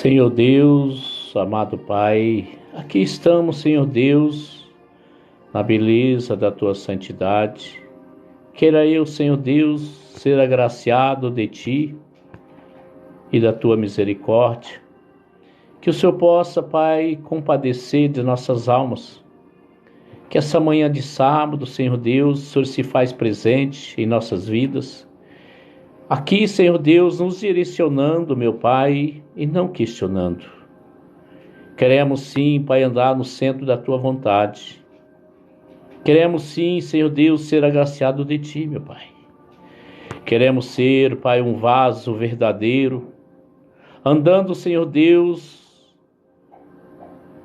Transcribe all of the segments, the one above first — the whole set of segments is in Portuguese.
Senhor Deus, amado Pai, aqui estamos, Senhor Deus, na beleza da Tua santidade. Queira eu, Senhor Deus, ser agraciado de Ti e da Tua misericórdia. Que o Senhor possa, Pai, compadecer de nossas almas. Que essa manhã de sábado, Senhor Deus, o Senhor se faz presente em nossas vidas. Aqui, Senhor Deus, nos direcionando, meu Pai, e não questionando. Queremos sim, Pai, andar no centro da Tua vontade. Queremos sim, Senhor Deus, ser agraciado de Ti, meu Pai. Queremos ser, Pai, um vaso verdadeiro, andando, Senhor Deus,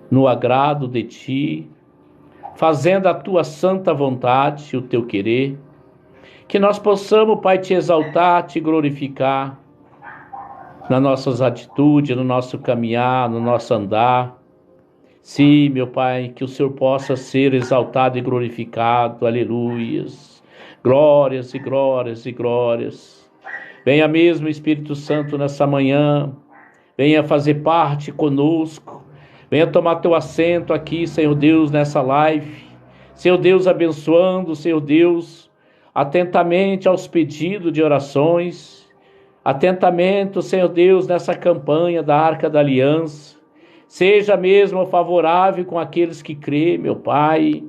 no agrado de Ti, fazendo a Tua santa vontade e o Teu querer. Que nós possamos, Pai, Te exaltar, Te glorificar nas nossas atitudes, no nosso caminhar, no nosso andar. Sim, meu Pai, que o Senhor possa ser exaltado e glorificado. Aleluias. Glórias e glórias e glórias. Venha mesmo, Espírito Santo, nessa manhã. Venha fazer parte conosco. Venha tomar Teu assento aqui, Senhor Deus, nessa live. Senhor Deus, abençoando, Senhor Deus, atentamente aos pedidos de orações, atentamente, Senhor Deus, nessa campanha da Arca da Aliança. Seja mesmo favorável com aqueles que crêem, meu Pai,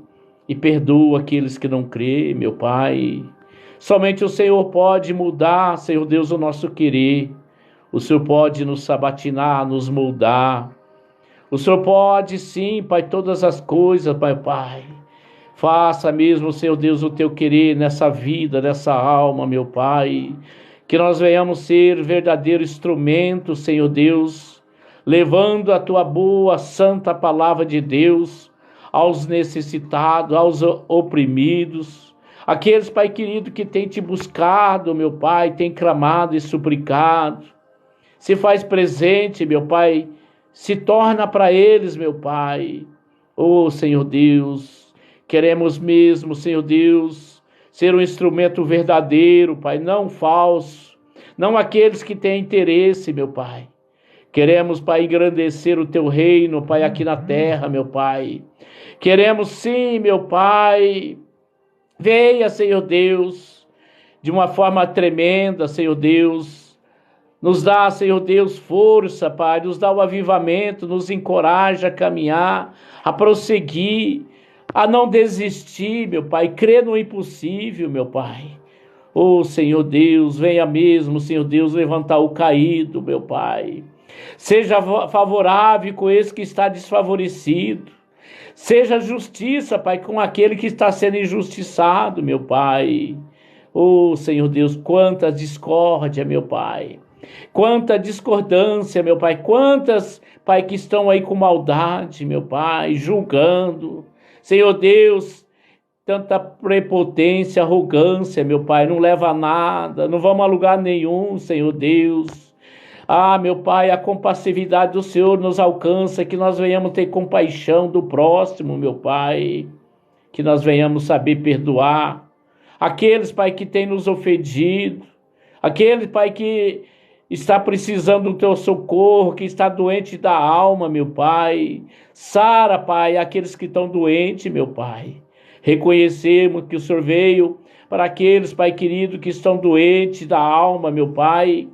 e perdoa aqueles que não crêem, meu Pai. Somente o Senhor pode mudar, Senhor Deus, o nosso querer. O Senhor pode nos sabatinar, nos moldar. O Senhor pode, sim, Pai, todas as coisas, Pai. Faça mesmo, Senhor Deus, o Teu querer nessa vida, nessa alma, meu Pai. Que nós venhamos ser verdadeiro instrumento, Senhor Deus, levando a Tua boa, santa palavra de Deus aos necessitados, aos oprimidos, aqueles, Pai querido, que têm Te buscado, meu Pai, têm clamado e suplicado. Se faz presente, meu Pai, se torna para eles, meu Pai. Oh, Senhor Deus, queremos mesmo, Senhor Deus, ser um instrumento verdadeiro, Pai, não falso, não aqueles que têm interesse, meu Pai. Queremos, Pai, engrandecer o Teu reino, Pai, aqui na terra, meu Pai. Queremos sim, meu Pai, venha, Senhor Deus, de uma forma tremenda, Senhor Deus. Nos dá, Senhor Deus, força, Pai, nos dá o avivamento, nos encoraja a caminhar, a prosseguir, a não desistir, meu Pai, crer no impossível, meu Pai. Oh, Senhor Deus, venha mesmo, Senhor Deus, levantar o caído, meu Pai. Seja favorável com esse que está desfavorecido. Seja justiça, Pai, com aquele que está sendo injustiçado, meu Pai. Oh, Senhor Deus, quanta discórdia, meu Pai. Quanta discordância, meu Pai. Quantas, Pai, que estão aí com maldade, meu Pai, julgando. Senhor Deus, tanta prepotência, arrogância, meu Pai, não leva a nada, não vamos a lugar nenhum, Senhor Deus. Ah, meu Pai, a compassividade do Senhor nos alcança, que nós venhamos ter compaixão do próximo, meu Pai, que nós venhamos saber perdoar aqueles, Pai, que têm nos ofendido, aquele, Pai, que está precisando do Teu socorro, que está doente da alma, meu Pai. Sara, Pai, aqueles que estão doentes, meu Pai. Reconhecemos que o Senhor veio para aqueles, Pai querido, que estão doentes da alma, meu Pai.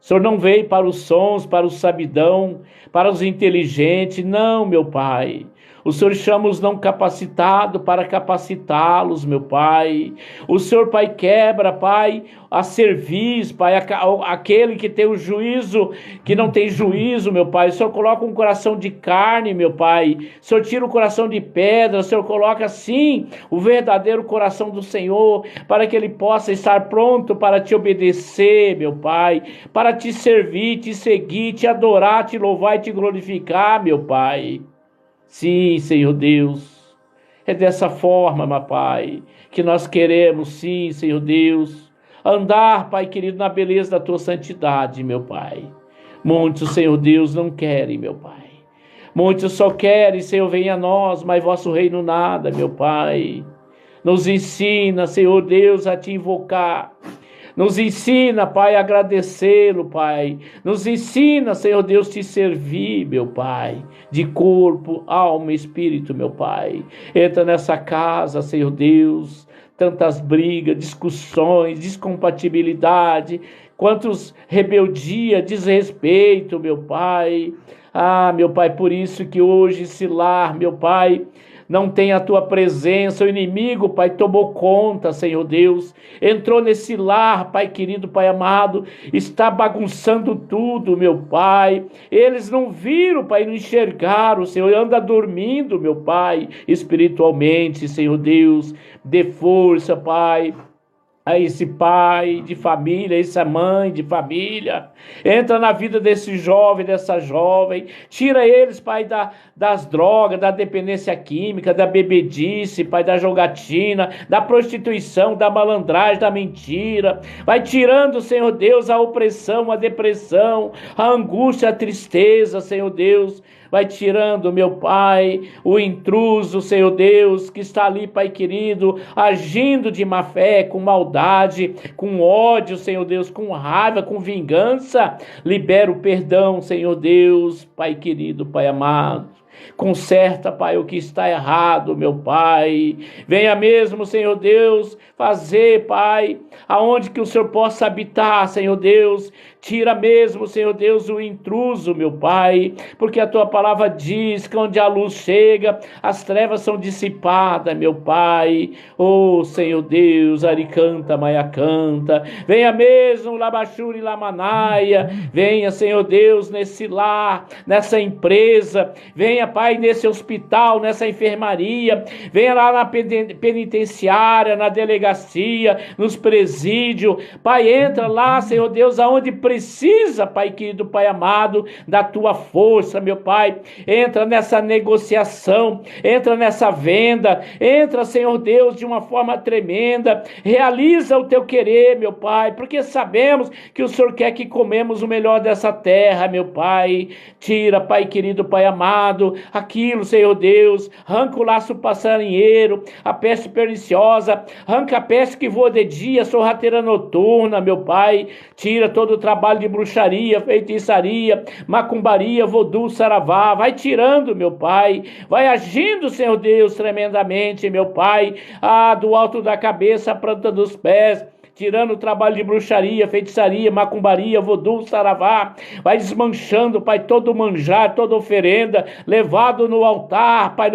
O Senhor não veio para os sons, para o sabidão, para os inteligentes, não, meu Pai. O Senhor chama os não capacitados para capacitá-los, meu Pai. O Senhor, Pai, quebra, Pai, a cerviz, Pai, aquele que tem o juízo, que não tem juízo, meu Pai. O Senhor coloca um coração de carne, meu Pai. O Senhor tira o coração de pedra. O Senhor coloca, sim, o verdadeiro coração do Senhor, para que Ele possa estar pronto para Te obedecer, meu Pai, para Te servir, Te seguir, Te adorar, Te louvar e Te glorificar, meu Pai. Sim, Senhor Deus, é dessa forma, meu Pai, que nós queremos, sim, Senhor Deus, andar, Pai querido, na beleza da Tua santidade, meu Pai. Muitos, Senhor Deus, não querem, meu Pai. Muitos só querem, Senhor, venha a nós, mas vosso reino nada, meu Pai. Nos ensina, Senhor Deus, a Te invocar. Nos ensina, Pai, a agradecê-lo, Pai. Nos ensina, Senhor Deus, te servir, meu Pai, de corpo, alma e espírito, meu Pai. Entra nessa casa, Senhor Deus, tantas brigas, discussões, descompatibilidade, quantos rebeldia, desrespeito, meu Pai. Ah, meu Pai, por isso que hoje esse lar, meu Pai, não tem a tua presença, o inimigo, Pai, tomou conta, Senhor Deus, entrou nesse lar, Pai querido, Pai amado, está bagunçando tudo, meu Pai. Eles não viram, Pai, não enxergaram, Senhor, anda dormindo, meu Pai, espiritualmente, Senhor Deus, dê força, Pai, a esse pai de família, essa mãe de família. Entra na vida desse jovem, dessa jovem. Tira eles, Pai, das drogas, da dependência química, da bebedice, Pai, da jogatina, da prostituição, da malandragem, da mentira. Vai tirando, Senhor Deus, a opressão, a depressão, a angústia, a tristeza, Senhor Deus. Vai tirando, meu Pai, o intruso, Senhor Deus, que está ali, Pai querido, agindo de má fé, com maldade, com ódio, Senhor Deus, com raiva, com vingança. Libera o perdão, Senhor Deus, Pai querido, Pai amado. Conserta, Pai, o que está errado, meu Pai. Venha mesmo, Senhor Deus, fazer, Pai, aonde que o Senhor possa habitar, Senhor Deus. Tira mesmo, Senhor Deus, o intruso, meu Pai, porque a tua palavra diz que onde a luz chega, as trevas são dissipadas, meu Pai. Oh, Senhor Deus, Aricanta, Maiacanta, venha mesmo, Labachuri, Lamanaia, venha, Senhor Deus, nesse lar, nessa empresa, venha, Pai, nesse hospital, nessa enfermaria, venha lá na penitenciária, na delegacia, nos presídios, Pai, entra lá, Senhor Deus, aonde precisa, Pai querido, Pai amado, da tua força, meu Pai. Entra nessa negociação, entra nessa venda, entra, Senhor Deus, de uma forma tremenda. Realiza o teu querer, meu Pai, porque sabemos que o Senhor quer que comemos o melhor dessa terra, meu Pai. Tira, Pai querido, Pai amado, aquilo, Senhor Deus, arranca o laço passarinheiro, a peste perniciosa, arranca a peste que voa de dia, sorrateira noturna, meu Pai. Tira todo o trabalho de bruxaria, feitiçaria, macumbaria, vodú, saravá. Vai tirando, meu Pai. Vai agindo, Senhor Deus, tremendamente, meu Pai. Do alto da cabeça, a planta dos pés. Tirando o trabalho de bruxaria, feitiçaria, macumbaria, vodú, saravá. Vai desmanchando, Pai, todo manjar, toda oferenda, levado no altar, Pai,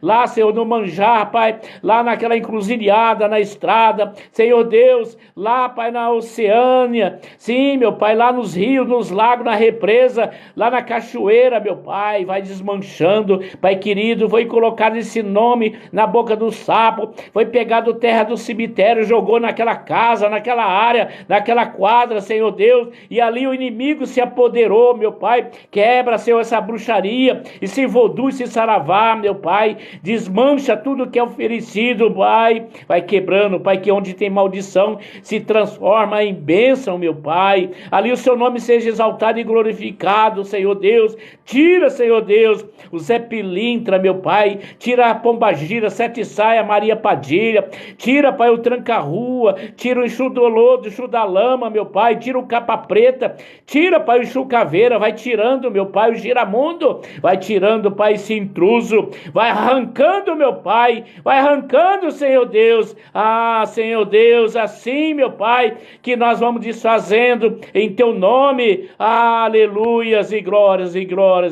lá, Senhor, no manjar, Pai, lá naquela encruzilhada, na estrada, Senhor Deus, lá, Pai, na Oceânia, sim, meu Pai, lá nos rios, nos lagos, na represa, lá na cachoeira, meu Pai, vai desmanchando, Pai querido, foi colocado esse nome na boca do sapo, foi pegado terra do cemitério, jogou naquela casa, naquela área, naquela quadra, Senhor Deus, e ali o inimigo se apoderou, meu Pai. Quebra, Senhor, essa bruxaria, esse vodú, esse saravá, meu Pai. Desmancha tudo que é oferecido, Pai. Vai quebrando, Pai, que onde tem maldição se transforma em bênção, meu Pai. Ali o seu nome seja exaltado e glorificado, Senhor Deus. Tira, Senhor Deus, o Zé Pilintra, meu Pai. Tira a Pombagira, Sete Saia, Maria Padilha. Tira, Pai, o Tranca-Rua. Tira o enxu do lodo, o enxu da lama, meu Pai. Tira o Capa Preta. Tira, Pai, o enxu Caveira. Vai tirando, meu Pai, o Giramundo. Vai tirando, Pai, esse intruso. Vai arrancando, meu Pai. Vai arrancando, Senhor Deus. Senhor Deus, assim, meu Pai, que nós vamos desfazendo em teu nome. Aleluias e glórias,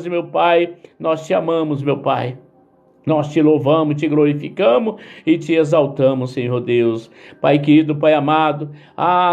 meu Pai. Nós te amamos, meu Pai. Nós te louvamos, te glorificamos e te exaltamos, Senhor Deus. Pai querido, Pai amado,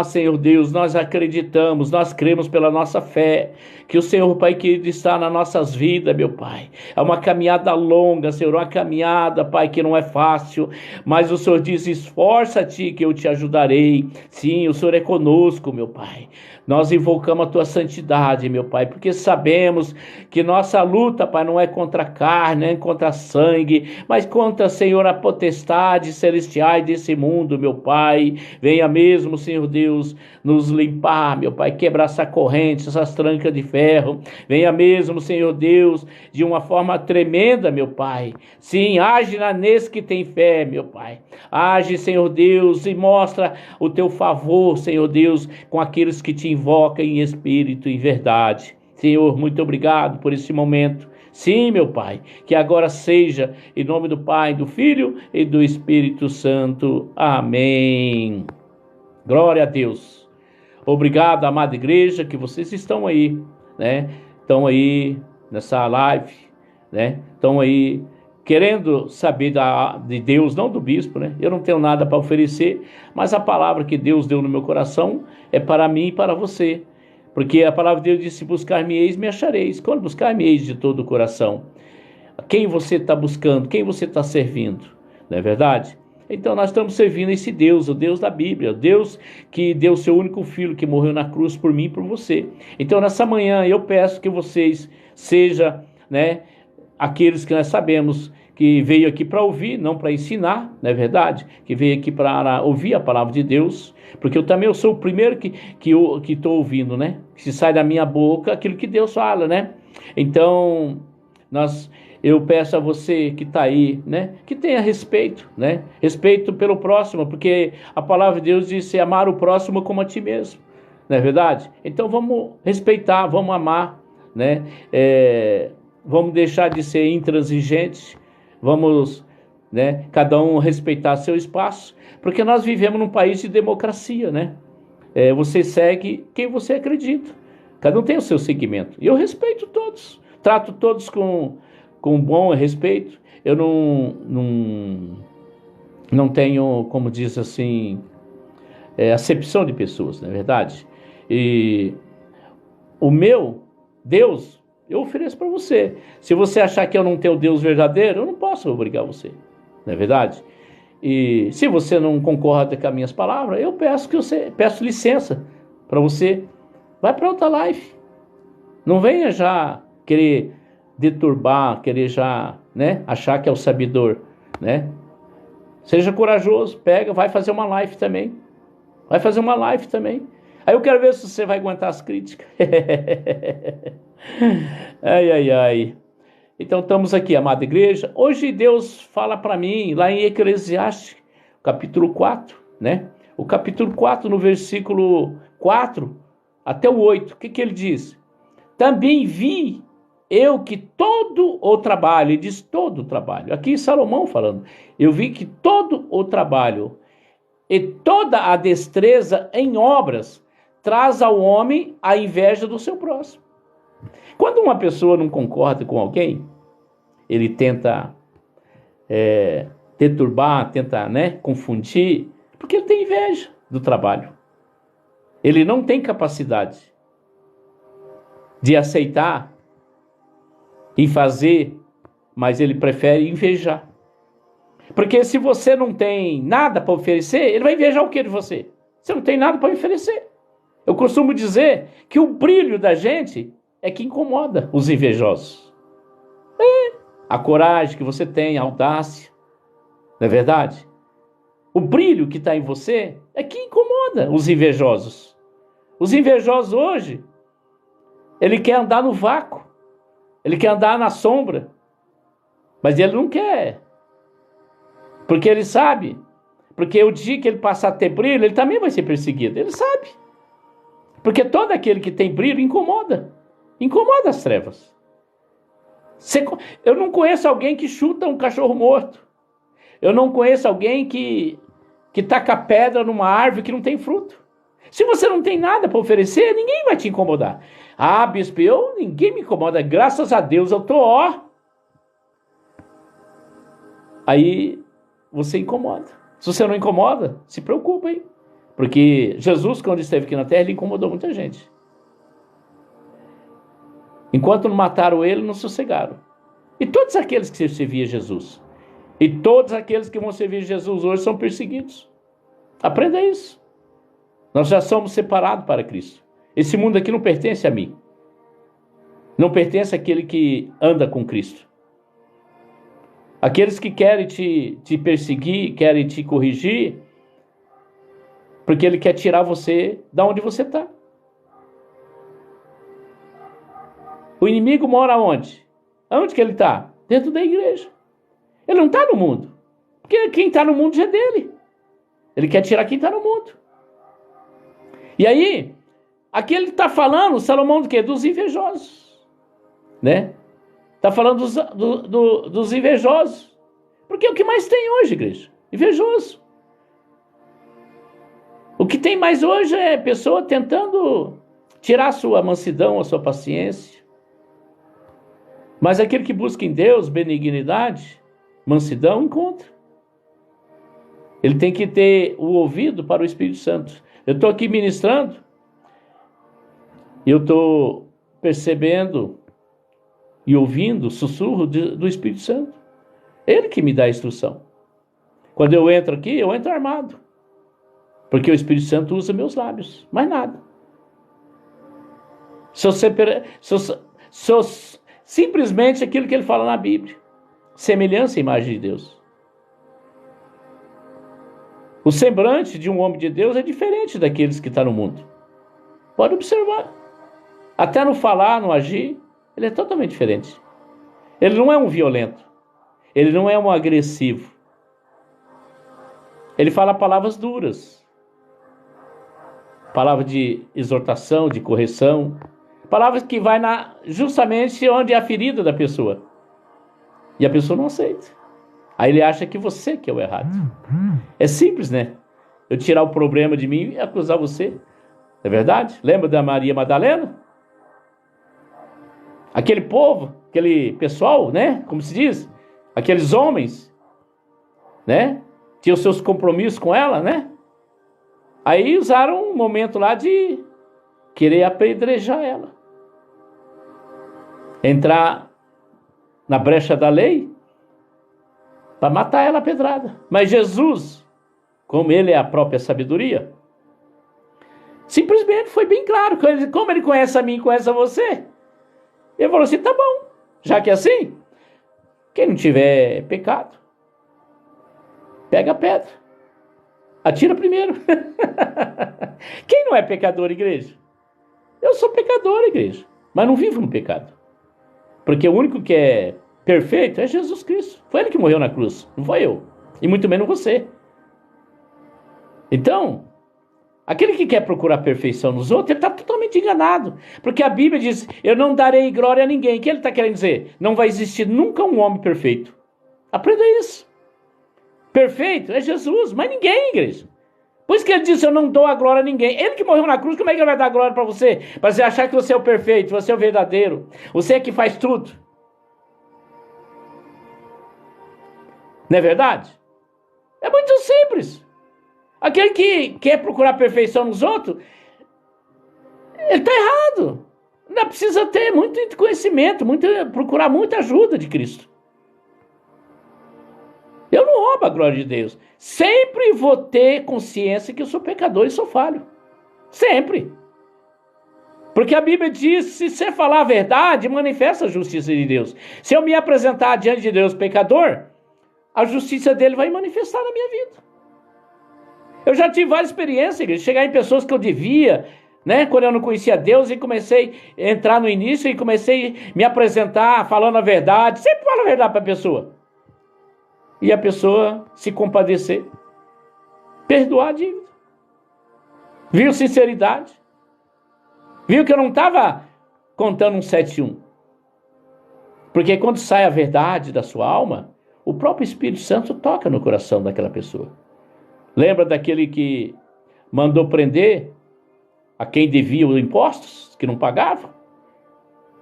Senhor Deus, nós acreditamos, nós cremos pela nossa fé, que o Senhor, Pai querido, está nas nossas vidas, meu Pai. É uma caminhada longa, Senhor, uma caminhada, Pai, que não é fácil, mas o Senhor diz, esforça-te que eu te ajudarei. Sim, o Senhor é conosco, meu Pai. Nós invocamos a tua santidade, meu Pai, porque sabemos que nossa luta, Pai, não é contra a carne, nem contra a sangue, sangue, mas contra, Senhor, a potestade celestiais desse mundo, meu Pai. Venha mesmo, Senhor Deus, nos limpar, meu Pai, quebrar essa corrente, essas trancas de ferro. Venha mesmo, Senhor Deus, de uma forma tremenda, meu Pai. Sim, age nesse que tem fé, meu Pai. Age, Senhor Deus, e mostra o teu favor, Senhor Deus, com aqueles que te invocam em espírito e verdade. Senhor, muito obrigado por esse momento. Sim, meu Pai, que agora seja em nome do Pai, do Filho e do Espírito Santo. Amém. Glória a Deus. Obrigado, amada igreja, que vocês estão aí, né? Estão aí nessa live, né? Estão aí querendo saber de Deus, não do bispo, né? Eu não tenho nada para oferecer, mas a palavra que Deus deu no meu coração é para mim e para você. Porque a palavra de Deus disse: buscar-me-eis, me achareis. Quando buscar-me-eis de todo o coração. Quem você está buscando? Quem você está servindo? Não é verdade? Então nós estamos servindo esse Deus, o Deus da Bíblia, o Deus que deu seu único filho, que morreu na cruz por mim e por você. Então nessa manhã eu peço que vocês sejam, né, aqueles que nós sabemos que veio aqui para ouvir, não para ensinar, não é verdade? Que veio aqui para ouvir a palavra de Deus, porque eu também sou o primeiro que estou ouvindo, né? Que se sai da minha boca aquilo que Deus fala, né? Então, eu peço a você que está aí, né? Que tenha respeito, né? Respeito pelo próximo, porque a palavra de Deus diz: amar o próximo como a ti mesmo, não é verdade? Então vamos respeitar, vamos amar, né? Vamos deixar de ser intransigentes, vamos, né, cada um respeitar seu espaço, porque nós vivemos num país de democracia, né? Você segue quem você acredita, cada um tem o seu segmento, e eu respeito todos, trato todos com bom respeito. Eu não tenho, como diz assim, acepção de pessoas, não é verdade? E o meu Deus eu ofereço para você. Se você achar que eu não tenho Deus verdadeiro, eu não posso obrigar você, não é verdade? E se você não concorda com as minhas palavras, eu peço licença para você. Vai para outra live. Não venha já querer deturbar, querer já, né, achar que é o sabedor, né? Seja corajoso, vai fazer uma live também. Vai fazer uma live também. Aí eu quero ver se você vai aguentar as críticas. Ai. Então estamos aqui, amada igreja. Hoje Deus fala para mim, lá em Eclesiastes, capítulo 4, né? O capítulo 4, no versículo 4 até o 8. O que ele diz? Também vi eu que todo o trabalho, ele diz todo o trabalho. Aqui Salomão falando. Eu vi que todo o trabalho e toda a destreza em obras traz ao homem a inveja do seu próximo. Quando uma pessoa não concorda com alguém, ele tenta deturbar, tenta, né, confundir, porque ele tem inveja do trabalho. Ele não tem capacidade de aceitar e fazer, mas ele prefere invejar. Porque se você não tem nada para oferecer, ele vai invejar o que de você? Você não tem nada para oferecer. Eu costumo dizer que o brilho da gente é que incomoda os invejosos. A coragem que você tem, a audácia, não é verdade? O brilho que está em você é que incomoda os invejosos. Os invejosos hoje, ele quer andar no vácuo, ele quer andar na sombra, mas ele não quer, porque ele sabe, porque o dia que ele passar a ter brilho, ele também vai ser perseguido, ele sabe. Porque todo aquele que tem brilho incomoda as trevas. Eu não conheço alguém que chuta um cachorro morto. Eu não conheço alguém que taca pedra numa árvore que não tem fruto. Se você não tem nada para oferecer, ninguém vai te incomodar. Ah, bispo, ninguém me incomoda, graças a Deus eu estou, Aí você incomoda. Se você não incomoda, se preocupa, hein? Porque Jesus, quando esteve aqui na terra, ele incomodou muita gente. Enquanto não mataram ele, não sossegaram. E todos aqueles que serviam Jesus, e todos aqueles que vão servir Jesus hoje são perseguidos. Aprenda isso. Nós já somos separados para Cristo. Esse mundo aqui não pertence a mim. Não pertence àquele que anda com Cristo. Aqueles que querem te perseguir, querem te corrigir, porque ele quer tirar você da onde você está. O inimigo mora onde? Onde que ele está? Dentro da igreja. Ele não está no mundo. Porque quem está no mundo já é dele. Ele quer tirar quem está no mundo. E aí, aqui ele está falando, Salomão, do quê? Dos invejosos. Né? Está falando dos invejosos. Porque é o que mais tem hoje, igreja. Invejoso. O que tem mais hoje é pessoa tentando tirar a sua mansidão, a sua paciência. Mas aquele que busca em Deus benignidade, mansidão, encontra. Ele tem que ter o ouvido para o Espírito Santo. Eu estou aqui ministrando e eu estou percebendo e ouvindo o sussurro do Espírito Santo. Ele que me dá a instrução. Quando eu entro aqui, eu entro armado. Porque o Espírito Santo usa meus lábios. Mais nada. Sou simplesmente aquilo que ele fala na Bíblia. Semelhança à imagem de Deus. O semblante de um homem de Deus é diferente daqueles que estão no mundo. Pode observar. Até no falar, no agir, ele é totalmente diferente. Ele não é um violento. Ele não é um agressivo. Ele fala palavras duras. Palavras de exortação, de correção. Palavras que vai justamente onde é a ferida da pessoa. E a pessoa não aceita. Aí ele acha que você que é o errado. É simples, né? Eu tirar o problema de mim e acusar você. Não é verdade? Lembra da Maria Madalena? Aquele povo, aquele pessoal, né? Como se diz? Aqueles homens, né? Tinham seus compromissos com ela, né? Aí usaram um momento lá de querer apedrejar ela. Entrar na brecha da lei para matar ela a pedrada. Mas Jesus, como ele é a própria sabedoria, simplesmente foi bem claro. Como ele conhece a mim e conhece a você, ele falou assim, tá bom, já que é assim, quem não tiver pecado, pega a pedra, atira primeiro. Quem não é pecador, igreja? Eu sou pecador, igreja, mas não vivo no pecado. Porque o único que é perfeito é Jesus Cristo. Foi ele que morreu na cruz, não foi eu. E muito menos você. Então, aquele que quer procurar perfeição nos outros, ele está totalmente enganado. Porque a Bíblia diz, eu não darei glória a ninguém. O que ele está querendo dizer? Não vai existir nunca um homem perfeito. Aprenda isso. Perfeito é Jesus, mas ninguém, igreja. Por isso que ele disse, eu não dou a glória a ninguém. Ele que morreu na cruz, como é que ele vai dar glória para você? Para você achar que você é o perfeito, você é o verdadeiro. Você é que faz tudo. Não é verdade? É muito simples. Aquele que quer procurar perfeição nos outros, ele está errado. Ainda precisa ter muito conhecimento, procurar muita ajuda de Cristo. Eu não roubo a glória de Deus. Sempre vou ter consciência que eu sou pecador e sou falho. Sempre. Porque a Bíblia diz, se você falar a verdade, manifesta a justiça de Deus. Se eu me apresentar diante de Deus pecador, a justiça dele vai manifestar na minha vida. Eu já tive várias experiências, de chegar em pessoas que eu devia, né? Quando eu não conhecia Deus e comecei a entrar no início e comecei a me apresentar falando a verdade. Sempre falo a verdade para a pessoa. E a pessoa se compadecer, perdoar a dívida. Viu sinceridade? Viu que eu não estava contando um 7-1. Porque quando sai a verdade da sua alma, o próprio Espírito Santo toca no coração daquela pessoa. Lembra daquele que mandou prender a quem devia os impostos, que não pagava?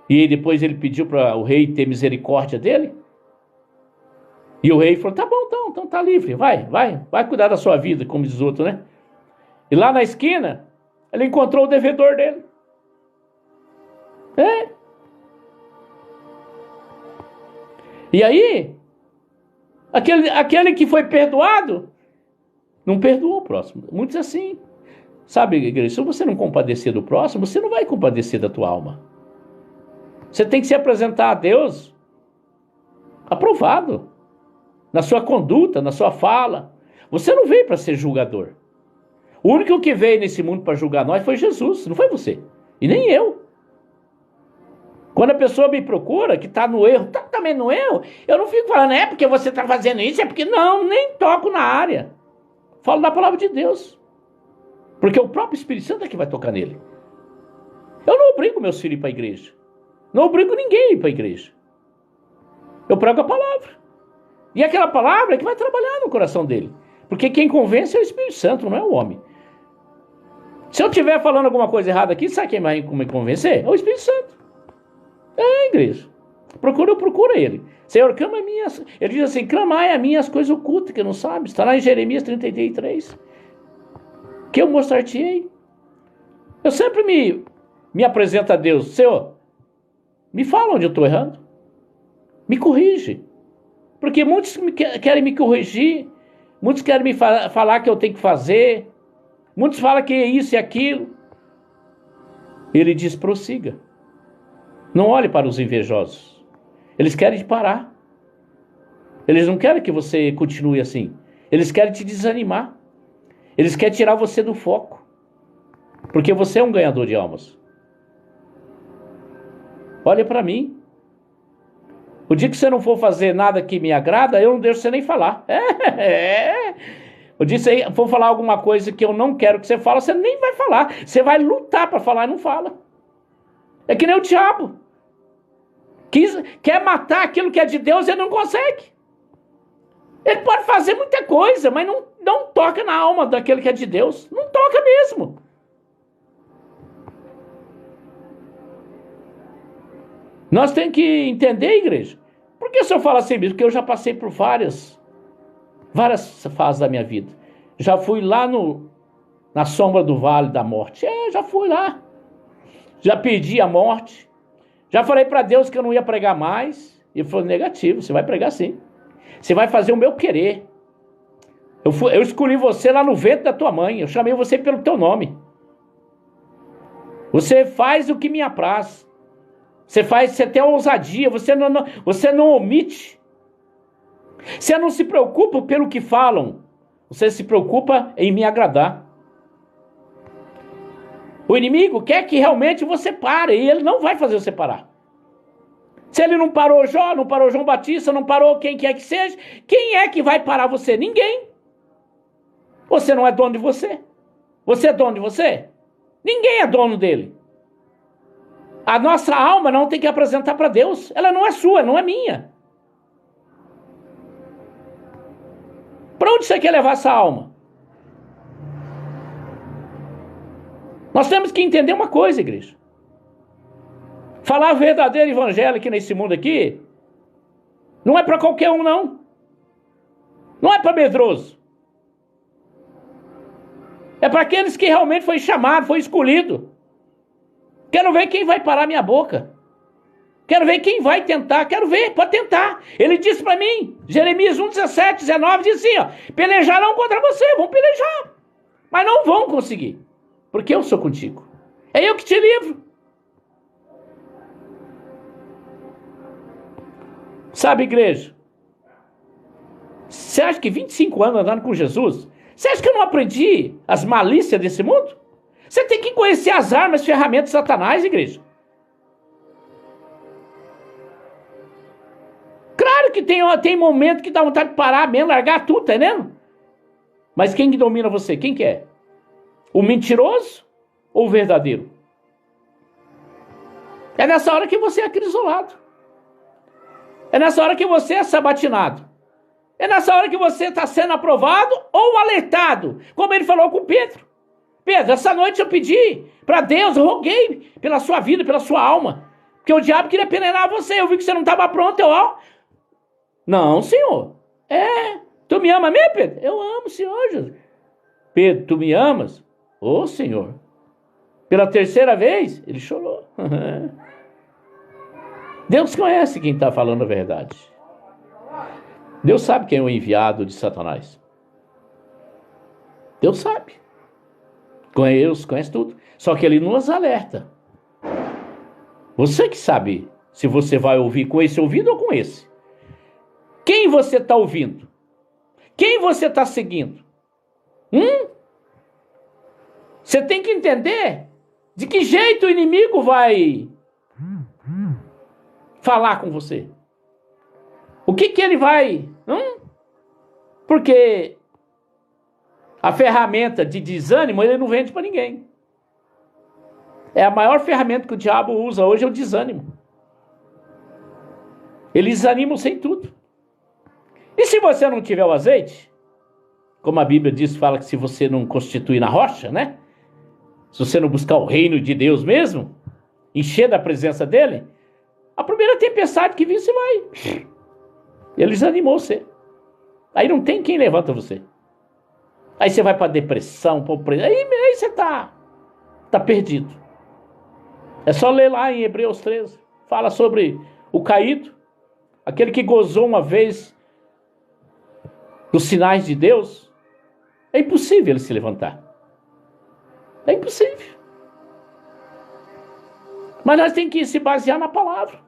E depois ele pediu para o rei ter misericórdia dele? E o rei falou, tá bom, então tá livre, vai cuidar da sua vida, como diz outro, né? E lá na esquina, ele encontrou o devedor dele. E aí, aquele que foi perdoado, não perdoou o próximo. Muitos assim, sabe, igreja, se você não compadecer do próximo, você não vai compadecer da tua alma. Você tem que se apresentar a Deus aprovado. na sua conduta, na sua fala. Você não veio para ser julgador. O único que veio nesse mundo para julgar nós foi Jesus, não foi você. E nem eu. Quando a pessoa me procura, que está no erro, está também no erro, eu não fico falando, é porque você está fazendo isso, é porque não, nem toco na área. Falo da palavra de Deus. Porque o próprio Espírito Santo é que vai tocar nele. Eu não obrigo meus filhos para a igreja. Não obrigo ninguém a ir para a igreja. Eu prego a palavra. E aquela palavra é que vai trabalhar no coração dele. Porque quem convence é o Espírito Santo, não é o homem. Se eu estiver falando alguma coisa errada aqui, sabe quem vai me convencer? É o Espírito Santo. É, igreja. Procura ele. Senhor, clama a minhas... Ele diz assim, clamai a mim as coisas ocultas que não sabe. Está lá em Jeremias 33. Que eu mostrar-te-ei. Eu sempre me apresento a Deus. Senhor, me fala onde eu estou errando. Me corrige. Porque muitos querem me corrigir. Muitos querem me falar que eu tenho que fazer. Muitos falam que é isso e aquilo. Ele diz, prossiga. Não olhe para os invejosos. Eles querem te parar. Eles não querem que você continue assim. Eles querem te desanimar. Eles querem tirar você do foco. Porque você é um ganhador de almas. Olha para mim. O dia que você não for fazer nada que me agrada, eu não deixo você nem falar. O dia que você for falar alguma coisa que eu não quero que você fale, você nem vai falar. Você vai lutar para falar e não fala. É que nem o diabo. Quer matar aquilo que é de Deus e não consegue. Ele pode fazer muita coisa, mas não toca na alma daquele que é de Deus. Não toca mesmo. Nós temos que entender, igreja. Por que o senhor fala assim mesmo? Porque eu já passei por várias fases da minha vida. Já fui lá na sombra do vale da morte. Já fui lá. Já pedi a morte. Já falei para Deus que eu não ia pregar mais. E ele falou, negativo, você vai pregar sim. Você vai fazer o meu querer. Eu escolhi você lá no ventre da tua mãe. Eu chamei você pelo teu nome. Você faz o que me apraz. Você tem ousadia. Você não omite. Você não se preocupa pelo que falam. Você se preocupa em me agradar. O inimigo quer que realmente você pare. E ele não vai fazer você parar. Se ele não parou Jó, não parou João Batista, não parou quem quer que seja, quem é que vai parar você? Ninguém. Você não é dono de você. Você é dono de você? Ninguém é dono dele. A nossa alma não tem que apresentar para Deus. Ela não é sua, não é minha. Para onde você quer levar essa alma? Nós temos que entender uma coisa, igreja. Falar verdadeiro evangelho aqui nesse mundo aqui, não é para qualquer um, não. Não é para medroso. É para aqueles que realmente foi chamado, foi escolhido. Quero ver quem vai parar minha boca. Quero ver quem vai tentar. Quero ver, pode tentar. Ele disse para mim, Jeremias 1, 17, 19, diz assim, ó, pelejarão contra você, vão pelejar. Mas não vão conseguir. Porque eu sou contigo. É eu que te livro. Sabe, igreja? Você acha que 25 anos andando com Jesus, você acha que eu não aprendi as malícias desse mundo? Você tem que conhecer as armas, ferramentas de Satanás, igreja. Claro que tem momento que dá vontade de parar mesmo, largar tudo, tá entendendo? Mas quem que domina você? Quem que é? O mentiroso ou o verdadeiro? É nessa hora que você é acrisolado. É nessa hora que você é sabatinado. É nessa hora que você está sendo aprovado ou alertado. Como ele falou com Pedro. Pedro, essa noite eu pedi para Deus, eu roguei pela sua vida, pela sua alma. Porque o diabo queria peneirar você. Eu vi que você não estava pronto. Não, Senhor. Tu me ama mesmo, Pedro? Eu amo o Senhor, Jesus. Pedro, tu me amas? Ô, Senhor. Pela terceira vez, ele chorou. Deus conhece quem está falando a verdade. Deus sabe quem é o enviado de Satanás. Deus sabe. Deus conhece tudo. Só que ele nos alerta. Você que sabe se você vai ouvir com esse ouvido ou com esse. Quem você está ouvindo? Quem você está seguindo? Você tem que entender de que jeito o inimigo vai falar com você. O que ele vai... Porque a ferramenta de desânimo ele não vende para ninguém. É a maior ferramenta que o diabo usa hoje, é o desânimo. Eles desanimam sem tudo. E se você não tiver o azeite, como a Bíblia diz, fala que se você não constituir na rocha, né? Se você não buscar o reino de Deus mesmo, encher da presença dele, a primeira tempestade que vir, você vai. Ele desanimou você. Aí não tem quem levanta você. Aí você vai para depressão, aí você tá perdido. É só ler lá em Hebreus 13. Fala sobre o caído, aquele que gozou uma vez dos sinais de Deus. É impossível ele se levantar. É impossível. Mas nós temos que se basear na palavra.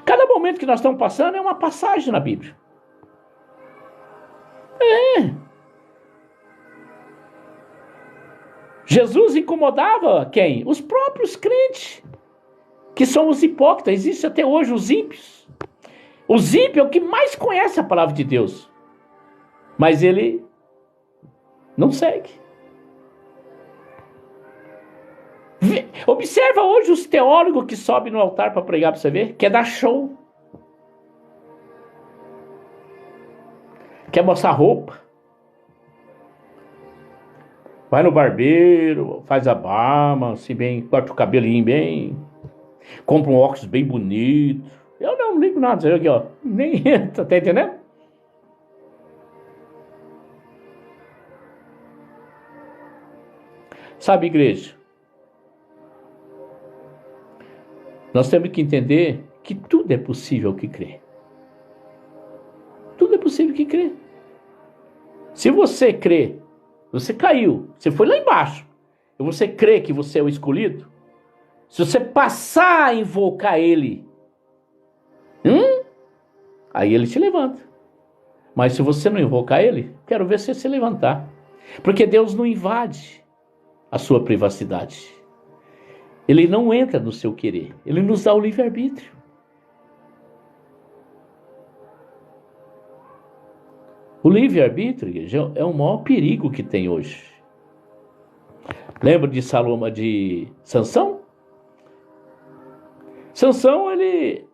Cada momento que nós estamos passando é uma passagem na Bíblia. Jesus incomodava quem? Os próprios crentes, que são os hipócritas. Existe até hoje os ímpios. Os ímpios é o que mais conhece a palavra de Deus. Mas ele não segue. Observa hoje os teólogos que sobem no altar para pregar para você ver, quer dar show. Quer mostrar roupa. Vai no barbeiro, faz a barba, assim bem, corta o cabelinho bem, compra um óculos bem bonito. Eu não ligo nada, você vê aqui, ó, nem entra, tá entendendo? Sabe, igreja, nós temos que entender que tudo é possível que crê. Tudo é possível que crê. Se você crê, você caiu, você foi lá embaixo, e você crê que você é o escolhido, se você passar a invocar ele, aí ele te levanta. Mas se você não invocar ele, quero ver você se levantar. Porque Deus não invade a sua privacidade. Ele não entra no seu querer. Ele nos dá o livre-arbítrio. O livre-arbítrio, igreja, é o maior perigo que tem hoje. Lembra de Sansão? Sansão, ele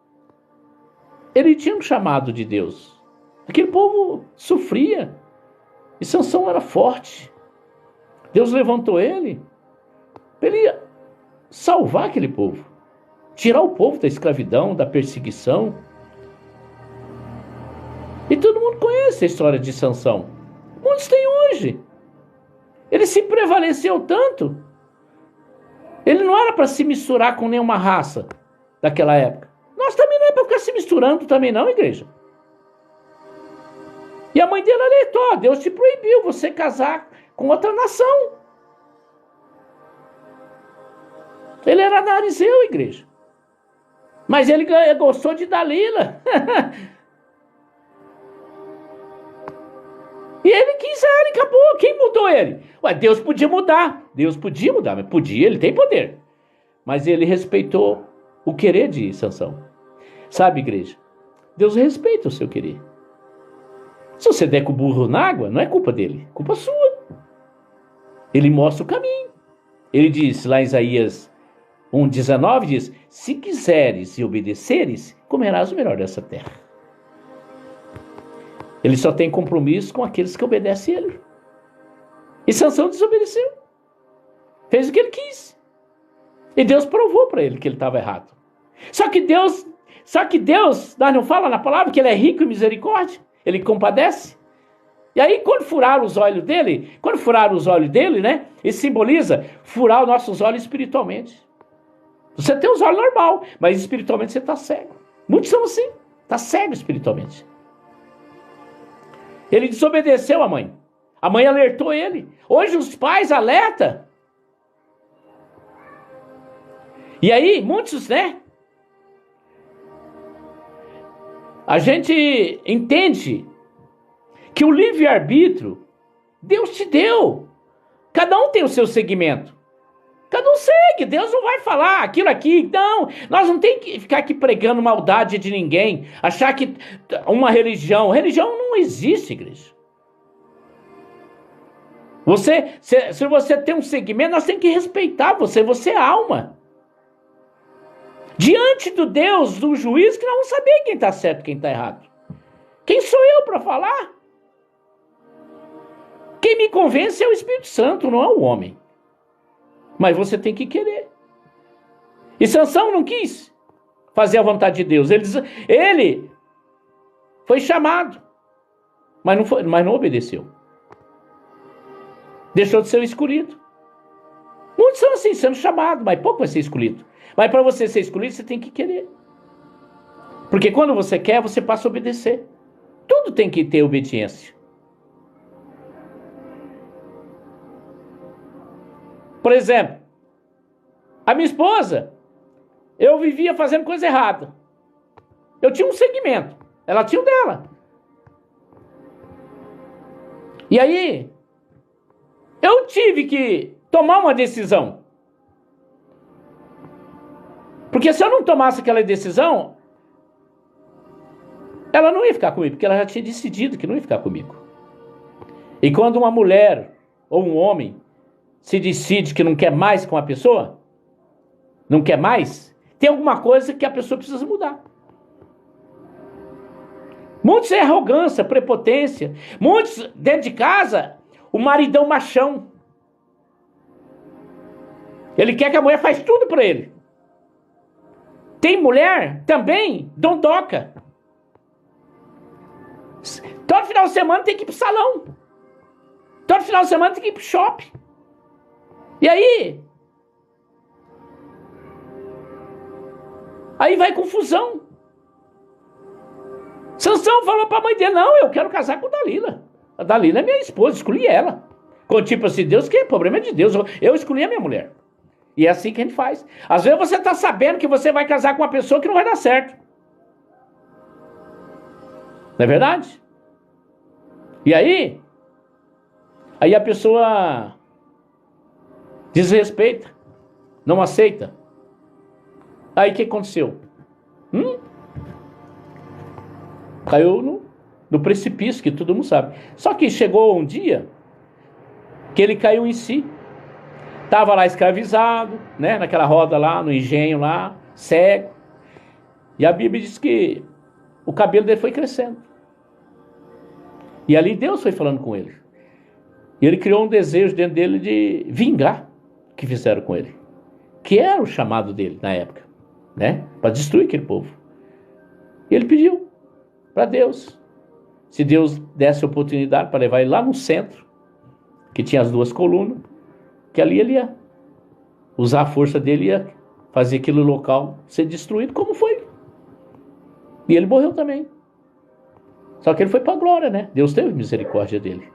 tinha um chamado de Deus. Aquele povo sofria. E Sansão era forte. Deus levantou ele para ele salvar aquele povo. Tirar o povo da escravidão, da perseguição. E todo mundo conhece a história de Sansão. Muitos têm hoje. Ele se prevaleceu tanto. Ele não era para se misturar com nenhuma raça daquela época. Nós também não é para ficar se misturando também não, igreja. E a mãe dele alertou, Deus te proibiu você casar com outra nação. Ele era narizeu, igreja. Mas ele gostou de Dalila. E ele quis ela e acabou. Quem mudou ele? Deus podia mudar. Deus podia mudar, mas podia, ele tem poder. Mas ele respeitou o querer de Sansão. Sabe, igreja? Deus respeita o seu querer. Se você der com o burro na água, não é culpa dele, é culpa sua. Ele mostra o caminho. Ele diz lá em Isaías 1,19, diz: se quiseres e obedeceres, comerás o melhor dessa terra. Ele só tem compromisso com aqueles que obedecem a ele. E Sansão desobedeceu. Fez o que ele quis. E Deus provou para ele que ele estava errado. Só que Deus, nós não fala na palavra que ele é rico em misericórdia? Ele compadece. E aí quando furaram os olhos dele, né? Isso simboliza furar os nossos olhos espiritualmente. Você tem os olhos normal, mas espiritualmente você está cego. Muitos são assim, está cego espiritualmente. Ele desobedeceu a mãe. A mãe alertou ele. Hoje os pais alertam. E aí, muitos, né? A gente entende que o livre-arbítrio Deus te deu. Cada um tem o seu segmento. Cada um segue. Deus não vai falar aquilo aqui. Não, nós não temos que ficar aqui pregando maldade de ninguém. Achar que uma religião não existe, igreja. Se você tem um segmento, nós temos que respeitar você. Você é alma. Diante do Deus, do juiz, que nós vamos saber quem está certo e quem está errado. Quem sou eu para falar? Quem me convence é o Espírito Santo, não é o homem. Mas você tem que querer. E Sansão não quis fazer a vontade de Deus. Ele foi chamado, mas não obedeceu. Deixou de ser o escolhido. Muitos são assim, sendo chamados, mas pouco vai ser escolhido. Mas para você ser escolhido, você tem que querer. Porque quando você quer, você passa a obedecer. Tudo tem que ter obediência. Por exemplo, a minha esposa, eu vivia fazendo coisa errada. Eu tinha um segmento, ela tinha o dela. E aí, eu tive que tomar uma decisão. Porque se eu não tomasse aquela decisão, ela não ia ficar comigo, porque ela já tinha decidido que não ia ficar comigo. E quando uma mulher ou um homem se decide que não quer mais com a pessoa, não quer mais, tem alguma coisa que a pessoa precisa mudar. Muitos é arrogância, prepotência. Muitos, dentro de casa, o maridão machão. Ele quer que a mulher faz tudo para ele. Tem mulher também, dondoca. Todo final de semana tem que ir pro salão. Todo final de semana tem que ir pro shopping. E aí vai confusão. Sansão falou para a mãe dele: não, eu quero casar com Dalila. A Dalila é minha esposa, escolhi ela. Quando tipo assim, Deus, que problema é de Deus, eu escolhi a minha mulher. E é assim que a gente faz. Às vezes você está sabendo que você vai casar com uma pessoa que não vai dar certo. Não é verdade? E aí a pessoa desrespeita, não aceita. Aí o que aconteceu? Caiu no precipício, que todo mundo sabe. Só que chegou um dia que ele caiu em si. Estava lá escravizado, né, naquela roda lá, no engenho lá, cego. E a Bíblia diz que o cabelo dele foi crescendo. E ali Deus foi falando com ele. E ele criou um desejo dentro dele de vingar o que fizeram com ele. Que era o chamado dele na época, né? Para destruir aquele povo. E ele pediu para Deus. Se Deus desse a oportunidade para levar ele lá no centro, que tinha as duas colunas, que ali ele ia usar a força dele e ia fazer aquele local ser destruído, como foi. E ele morreu também. Só que ele foi para a glória, né? Deus teve misericórdia dele.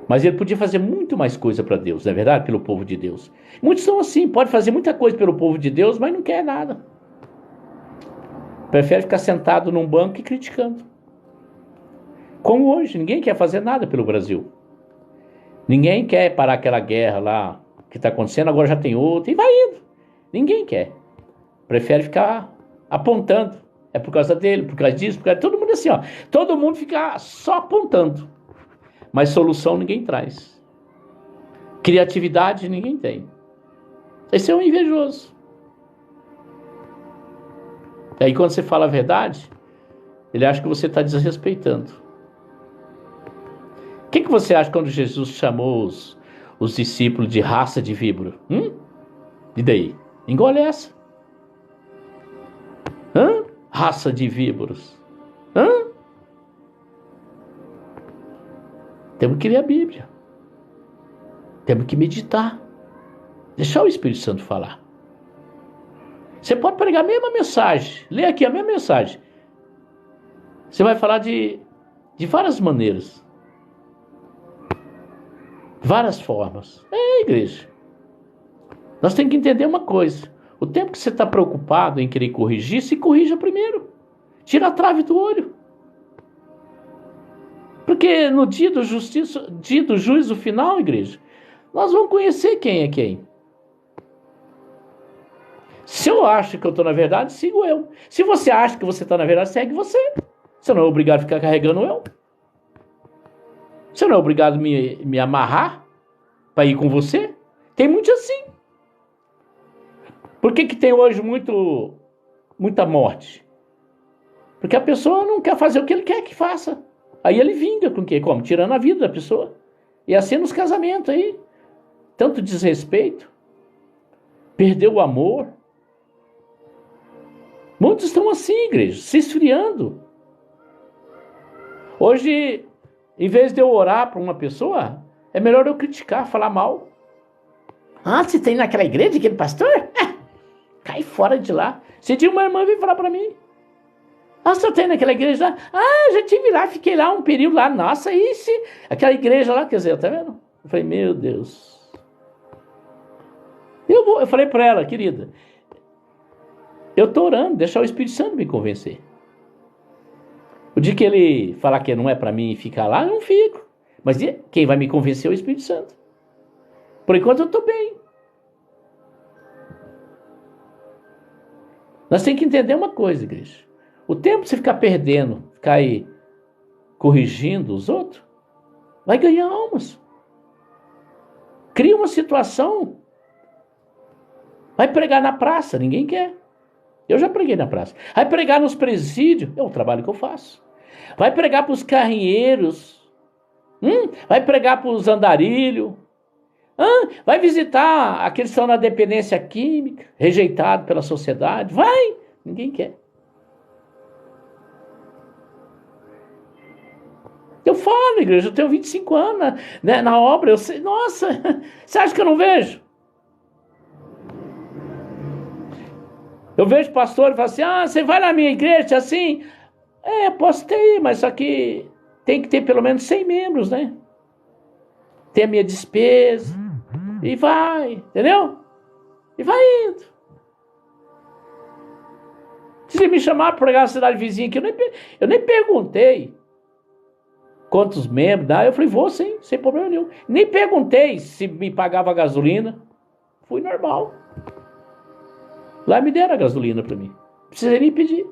Mas ele podia fazer muito mais coisa para Deus, não é verdade? Pelo povo de Deus. Muitos são assim, pode fazer muita coisa pelo povo de Deus, mas não quer nada. Prefere ficar sentado num banco e criticando. Como hoje, ninguém quer fazer nada pelo Brasil. Ninguém quer parar aquela guerra lá que está acontecendo, agora já tem outra, e vai indo. Ninguém quer. Prefere ficar apontando. É por causa dele, por causa disso, por causa... Todo mundo assim, ó. Todo mundo fica só apontando. Mas solução ninguém traz. Criatividade ninguém tem. Esse é um invejoso. E aí quando você fala a verdade, ele acha que você está desrespeitando. O que você acha quando Jesus chamou os discípulos de raça de víbora? E daí? Engole essa. Raça de víboras. Temos que ler a Bíblia. Temos que meditar. Deixar o Espírito Santo falar. Você pode pregar a mesma mensagem. Lê aqui a mesma mensagem. Você vai falar de várias maneiras. Várias formas. Igreja. Nós temos que entender uma coisa. O tempo que você está preocupado em querer corrigir, se corrija primeiro. Tira a trave do olho. Porque no dia do juízo final, igreja, nós vamos conhecer quem é quem. Se eu acho que eu estou na verdade, sigo eu. Se você acha que você está na verdade, segue você. Você não é obrigado a ficar carregando eu. Você não é obrigado a me amarrar para ir com você. Tem muito assim. Por que tem hoje muita morte? Porque a pessoa não quer fazer o que ele quer que faça. Aí ele vinga com o quê? Como? Tirando a vida da pessoa. E assim nos casamentos aí. Tanto desrespeito. Perdeu o amor. Muitos estão assim, igreja, se esfriando. Hoje, em vez de eu orar para uma pessoa, é melhor eu criticar, falar mal. Ah, você tem naquela igreja, aquele pastor? Cai fora de lá. Esse dia uma irmã veio falar para mim. Ah, você tem naquela igreja lá? Ah, já estive lá, fiquei lá um período lá. Nossa, isso, aquela igreja lá, quer dizer, tá vendo? Eu falei, meu Deus. Eu falei para ela, querida, eu estou orando, deixar o Espírito Santo me convencer. O dia que ele falar que não é para mim ficar lá, eu não fico. Mas quem vai me convencer é o Espírito Santo. Por enquanto eu estou bem. Nós temos que entender uma coisa, igreja. O tempo de você ficar perdendo, ficar aí corrigindo os outros, vai ganhar almas. Cria uma situação. Vai pregar na praça, ninguém quer. Eu já preguei na praça. Vai pregar nos presídios, é o trabalho que eu faço. Vai pregar para os carrinheiros. Vai pregar para os andarilhos. Vai visitar aqueles que estão na dependência química, rejeitado pela sociedade. Vai, ninguém quer. Eu falo, igreja, eu tenho 25 anos na obra. Eu sei, nossa, você acha que eu não vejo? Eu vejo pastor e falo assim, você vai na minha igreja assim? Posso ter, mas só que tem que ter pelo menos 100 membros, né? Tem a minha despesa. E vai, entendeu? E vai indo. Se me chamar para pregar na cidade vizinha aqui, eu nem perguntei quantos membros dá. Eu falei, vou sim, sem problema nenhum. Nem perguntei se me pagava gasolina. Fui normal. Lá me deram a gasolina para mim. Não precisei nem pedir.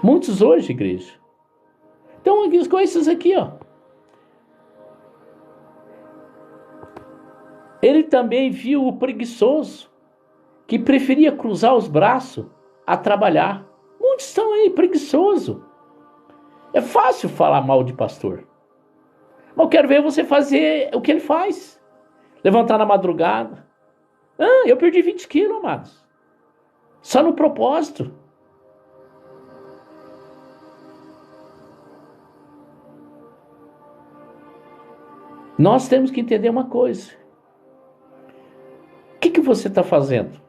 Muitos hoje, igreja. Então, as coisas aqui, ó. Ele também viu o preguiçoso, que preferia cruzar os braços a trabalhar. Muitos estão aí, preguiçoso. É fácil falar mal de pastor. Mas eu quero ver você fazer o que ele faz. Levantar na madrugada. Eu perdi 20 quilos, amados. Só no propósito. Nós temos que entender uma coisa. O que você está fazendo?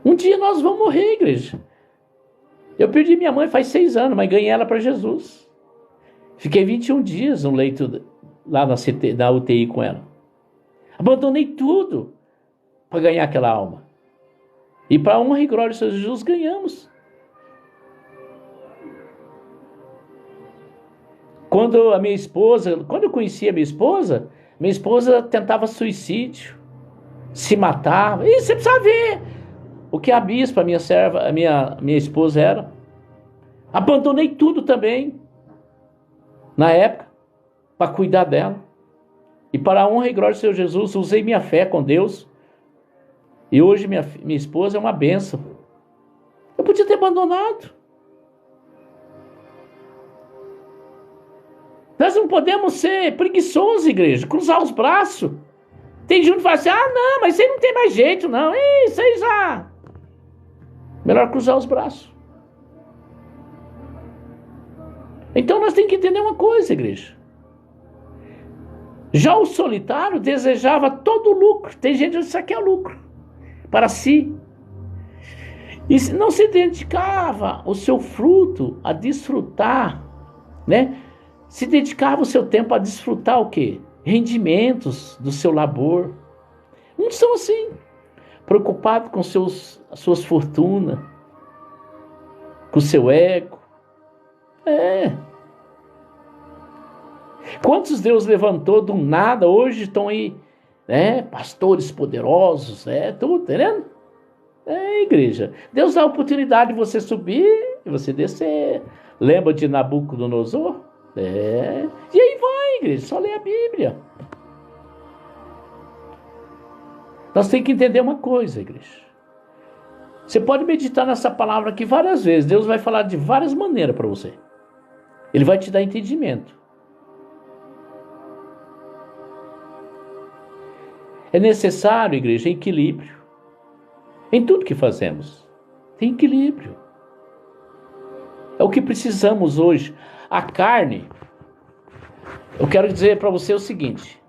Um dia nós vamos morrer, igreja. Eu perdi minha mãe faz 6 anos, mas ganhei ela para Jesus. Fiquei 21 dias no leito lá na UTI com ela. Abandonei tudo para ganhar aquela alma. E para a honra e glória do Senhor Jesus ganhamos. Quando eu conheci a minha esposa tentava suicídio, se matava. E você precisa ver o que a bispa, a minha serva, a minha esposa era. Abandonei tudo também, na época, para cuidar dela. E para a honra e glória do Senhor Jesus, usei minha fé com Deus. E hoje minha esposa é uma bênção. Eu podia ter abandonado. Nós não podemos ser preguiçosos, igreja, cruzar os braços. Tem gente que fala assim, não, mas isso aí não tem mais jeito, não. Isso aí já... Melhor cruzar os braços. Então nós temos que entender uma coisa, igreja. Já o solitário desejava todo o lucro. Tem gente que só quer lucro para si. E não se dedicava o seu fruto a desfrutar, né? Se dedicava o seu tempo a desfrutar o quê? Rendimentos do seu labor. Muitos são assim. preocupado com as suas fortunas, com o seu ego. Quantos Deus levantou do nada, hoje estão aí, pastores poderosos, tudo, entendendo? Igreja, Deus dá a oportunidade de você subir e você descer. Lembra de Nabucodonosor? E aí vai, igreja, só lê a Bíblia. Nós temos que entender uma coisa, igreja. Você pode meditar nessa palavra aqui várias vezes. Deus vai falar de várias maneiras para você. Ele vai te dar entendimento. É necessário, igreja, equilíbrio. Em tudo que fazemos. Tem equilíbrio. É o que precisamos hoje. A carne, eu quero dizer para você o seguinte.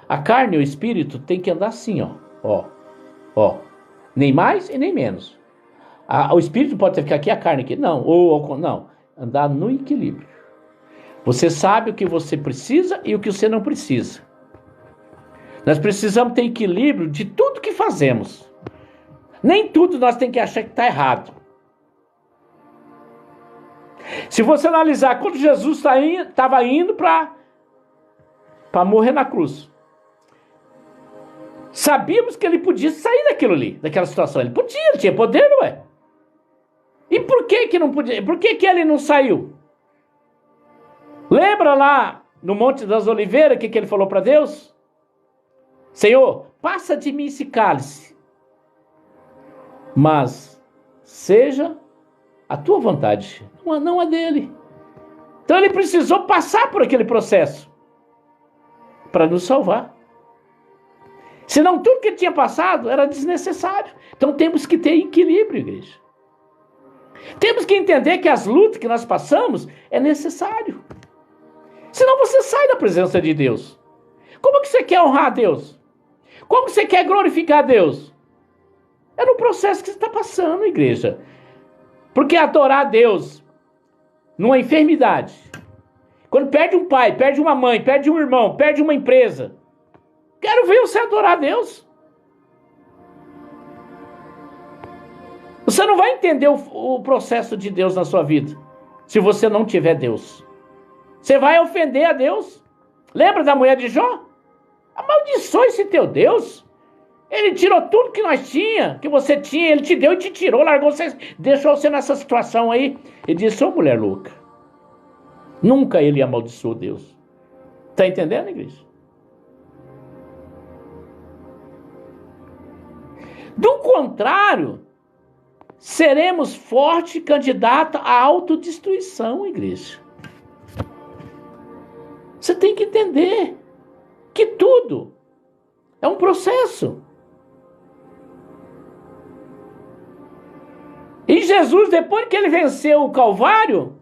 A carne e o espírito tem que andar assim, ó. Nem mais e nem menos. O espírito pode ficar aqui, a carne aqui. Não, não. Andar no equilíbrio. Você sabe o que você precisa e o que você não precisa. Nós precisamos ter equilíbrio de tudo que fazemos. Nem tudo nós temos que achar que está errado. Se você analisar quando Jesus estava indo para morrer na cruz, sabíamos que ele podia sair daquilo ali, daquela situação. Ele podia, ele tinha poder, não é? E por que não podia? Por que ele não saiu? Lembra lá no Monte das Oliveiras o que ele falou para Deus? Senhor, passa de mim esse cálice, mas seja a tua vontade, não a dele. Então ele precisou passar por aquele processo para nos salvar. Senão tudo que ele tinha passado era desnecessário. Então temos que ter equilíbrio, igreja. Temos que entender que as lutas que nós passamos é necessário. Senão você sai da presença de Deus. Como que você quer honrar a Deus? Como que você quer glorificar a Deus? É no processo que você está passando, igreja. Porque adorar a Deus numa enfermidade, quando perde um pai, perde uma mãe, perde um irmão, perde uma empresa, quero ver você adorar a Deus. Você não vai entender o processo de Deus na sua vida se você não tiver Deus. Você vai ofender a Deus. Lembra da mulher de Jó? Amaldiçoa esse teu Deus. Ele tirou tudo que nós tinha, que você tinha, ele te deu e te tirou, largou você, deixou você nessa situação aí. Ele disse, mulher louca. Nunca ele amaldiçoou Deus. Está entendendo, igreja? Do contrário, seremos forte candidato à autodestruição, igreja. Você tem que entender que tudo é um processo. E Jesus, depois que ele venceu o Calvário,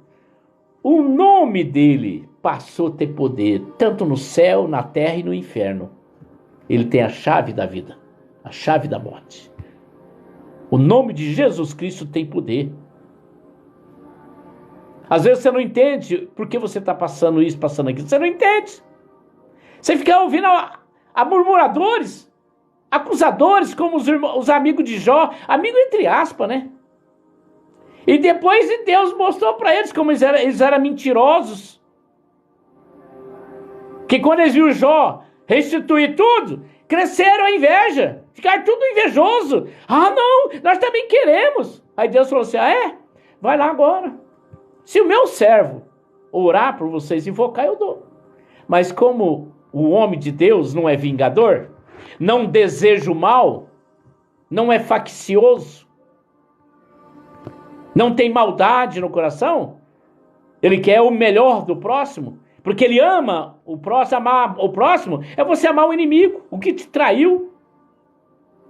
o nome dele passou a ter poder, tanto no céu, na terra e no inferno. Ele tem a chave da vida, a chave da morte. O nome de Jesus Cristo tem poder. Às vezes você não entende por que você está passando isso, passando aquilo. Você não entende. Você fica ouvindo a murmuradores, acusadores, como os amigos de Jó, amigo entre aspas, né? E depois Deus mostrou para eles como eles eram mentirosos. Que quando eles viram Jó restituir tudo, cresceram a inveja. Ficaram tudo invejoso. Não, nós também queremos. Aí Deus falou assim, vai lá agora. Se o meu servo orar por vocês, invocar, eu dou. Mas como o homem de Deus não é vingador, não deseja o mal, não é faccioso, não tem maldade no coração, ele quer o melhor do próximo, porque ele ama o próximo. Amar o próximo é você amar o inimigo, o que te traiu,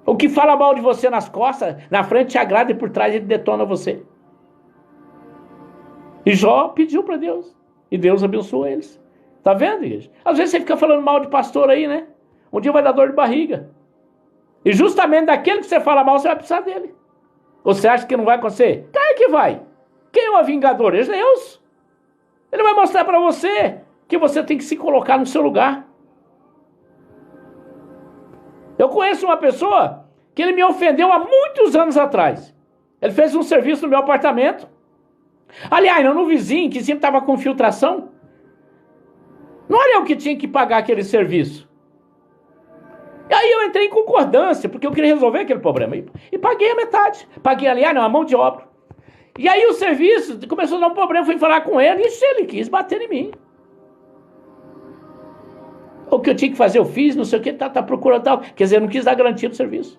o que fala mal de você nas costas, na frente te agrada e por trás ele detona você. E Jó pediu para Deus, e Deus abençoou eles. Tá vendo, igreja? Às vezes você fica falando mal de pastor aí, né? Um dia vai dar dor de barriga. E justamente daquele que você fala mal, você vai precisar dele. Ou você acha que não vai acontecer? Claro que vai. Quem é o vingador? É Deus. Ele vai mostrar para você que você tem que se colocar no seu lugar. Eu conheço uma pessoa que ele me ofendeu há muitos anos atrás. Ele fez um serviço no meu apartamento. Aliás, no vizinho, que sempre estava com filtração. Não era eu que tinha que pagar aquele serviço. E aí eu entrei em concordância, porque eu queria resolver aquele problema. E paguei a metade. Paguei, aliás, a mão de obra. E aí o serviço começou a dar um problema, fui falar com ele, e ele quis bater em mim. O que eu tinha que fazer, eu fiz, não sei o que, tá procurando tal. Quer dizer, eu não quis dar garantia do serviço.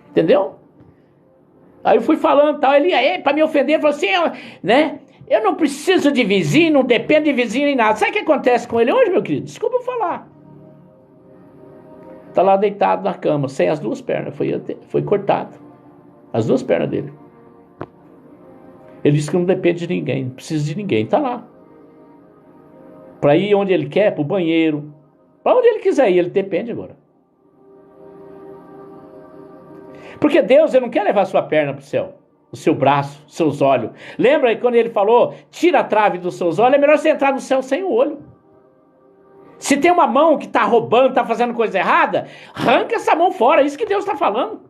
Entendeu? Aí eu fui falando tal, ele aí, pra me ofender, ele falou assim, né? Eu não preciso de vizinho, não dependo de vizinho nem nada. Sabe o que acontece com ele hoje, meu querido? Desculpa eu falar. Tá lá deitado na cama, sem as duas pernas, foi cortado. As duas pernas dele. Ele disse que não depende de ninguém, não precisa de ninguém, tá lá. Pra ir onde ele quer, pro banheiro, pra onde ele quiser ir, ele depende agora. Porque Deus, ele não quer levar sua perna pro céu, o seu braço, seus olhos. Lembra quando ele falou, tira a trave dos seus olhos, é melhor você entrar no céu sem o olho. Se tem uma mão que está roubando, está fazendo coisa errada, arranca essa mão fora, é isso que Deus está falando.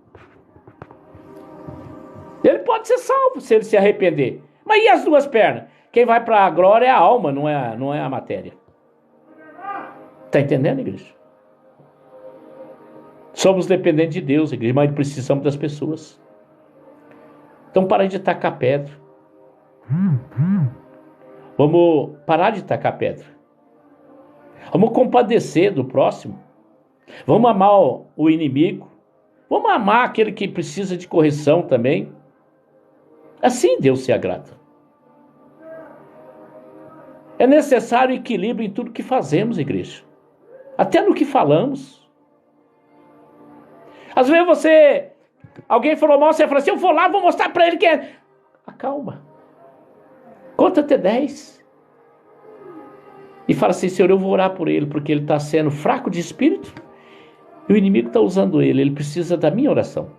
Ele pode ser salvo se ele se arrepender. Mas e as duas pernas? Quem vai para a glória é a alma, não é a matéria. Está entendendo, igreja? Somos dependentes de Deus, igreja, mas precisamos das pessoas. Então para de tacar pedra. Vamos parar de tacar pedra. Vamos compadecer do próximo. Vamos amar o inimigo. Vamos amar aquele que precisa de correção também. Assim Deus se agrada. É necessário equilíbrio em tudo que fazemos, igreja. Até no que falamos. Às vezes alguém falou mal, você fala assim, eu vou lá, vou mostrar para ele que é. Acalma. Conta até 10. E fala assim, Senhor, eu vou orar por ele, porque ele está sendo fraco de espírito. E o inimigo está usando ele precisa da minha oração,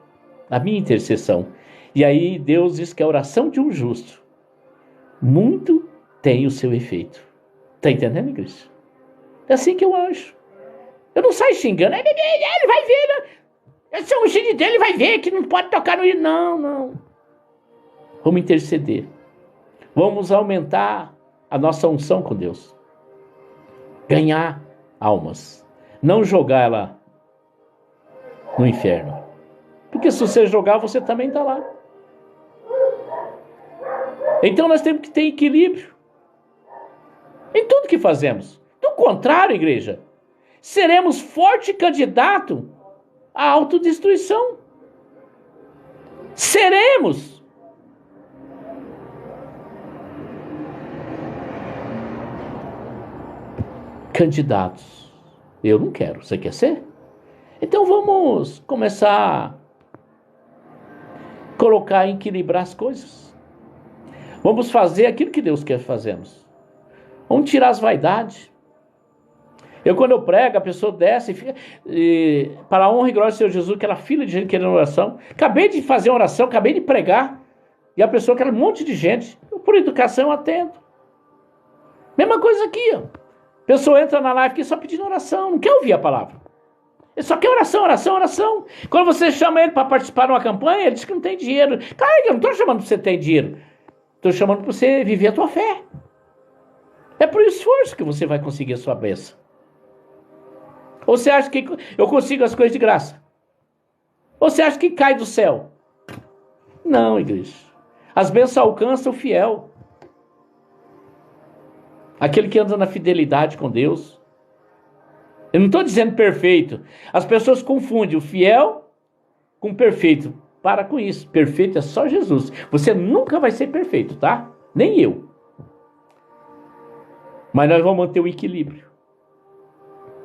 da minha intercessão. E aí Deus diz que a oração de um justo muito tem o seu efeito. Está entendendo, igreja? É assim que eu acho. Eu não saio xingando, ele vai ver, né? Esse é o ungido dele, vai ver que não pode tocar no hino. Não. Vamos interceder. Vamos aumentar a nossa unção com Deus. Ganhar almas. Não jogar ela no inferno. Porque se você jogar, você também está lá. Então nós temos que ter equilíbrio em tudo que fazemos. Do contrário, igreja, seremos forte candidato à autodestruição. Seremos. Candidatos. Eu não quero. Você quer ser? Então vamos começar a colocar, equilibrar as coisas. Vamos fazer aquilo que Deus quer que fazemos. Vamos tirar as vaidades. Quando eu prego, a pessoa desce e fica, para a honra e glória do Senhor Jesus, aquela fila de gente querendo oração. Acabei de fazer uma oração, acabei de pregar, e a pessoa quer um monte de gente. Por educação, eu atendo. Mesma coisa aqui, ó. A pessoa entra na live aqui só pedindo oração, não quer ouvir a palavra. Ele só quer oração, oração, oração. Quando você chama ele para participar de uma campanha, ele diz que não tem dinheiro. Claro que eu não estou chamando para você ter dinheiro. Estou chamando para você viver a tua fé. É por esforço que você vai conseguir a sua bênção. Ou você acha que eu consigo as coisas de graça? Ou você acha que cai do céu? Não, igreja. As bênçãos alcançam o fiel. Aquele que anda na fidelidade com Deus. Eu não estou dizendo perfeito. As pessoas confundem o fiel com perfeito. Para com isso. Perfeito é só Jesus. Você nunca vai ser perfeito, tá? Nem eu. Mas nós vamos manter o equilíbrio.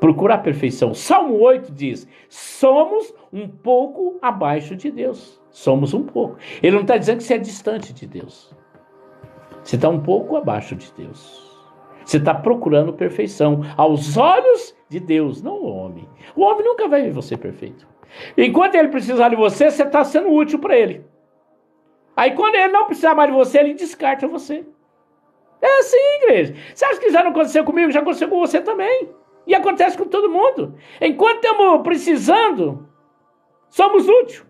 Procurar a perfeição. Salmo 8 diz, somos um pouco abaixo de Deus. Somos um pouco. Ele não está dizendo que você é distante de Deus. Você está um pouco abaixo de Deus. Você está procurando perfeição aos olhos de Deus, não o homem. O homem nunca vai ver você perfeito. Enquanto ele precisar de você, você está sendo útil para ele. Aí quando ele não precisar mais de você, ele descarta você. É assim, igreja. Você acha que já não aconteceu comigo? Já aconteceu com você também. E acontece com todo mundo. Enquanto estamos precisando, somos úteis.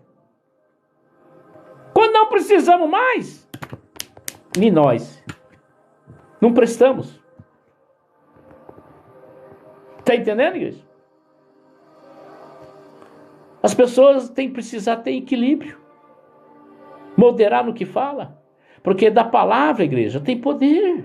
Quando não precisamos mais, nem nós. Não prestamos. Está entendendo, igreja? As pessoas têm que precisar ter equilíbrio. Moderar no que fala. Porque da palavra, igreja, tem poder.